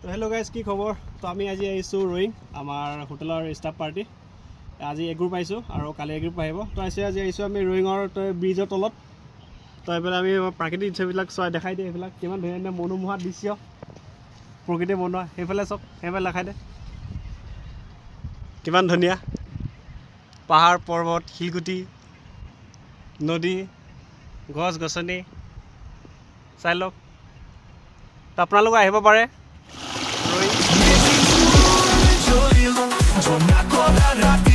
তো hello' guys কি খবৰ তো আমি আজি আহিছোঁ ৰয়িং আমাৰ হোটেলৰ ষ্টাফ পাৰ্টি আজি এগ্ৰুপ আহিছোঁ আৰু কালি এগ্ৰুপ আহিব তো আজি আহিছোঁ আমি ৰয়িঙৰ ব্ৰিজৰ তলত তো এইফালে আমি প্ৰাকৃতিক দৃশ্যবিলাক চোৱা দেখাই দিয়ে এইবিলাক কিমান ধুনীয়া ধুনীয়া মনোমোহা দৃশ্য প্ৰকৃতি বনোৱা সেইফালে চাওক সেইফালে দেখাই দে কিমান ধুনীয়া পাহাৰ পৰ্বত শিলগুটি নদী গছ গছনি চাই লওক তো আপোনালোকে আহিব পাৰে Voy a correr rápido.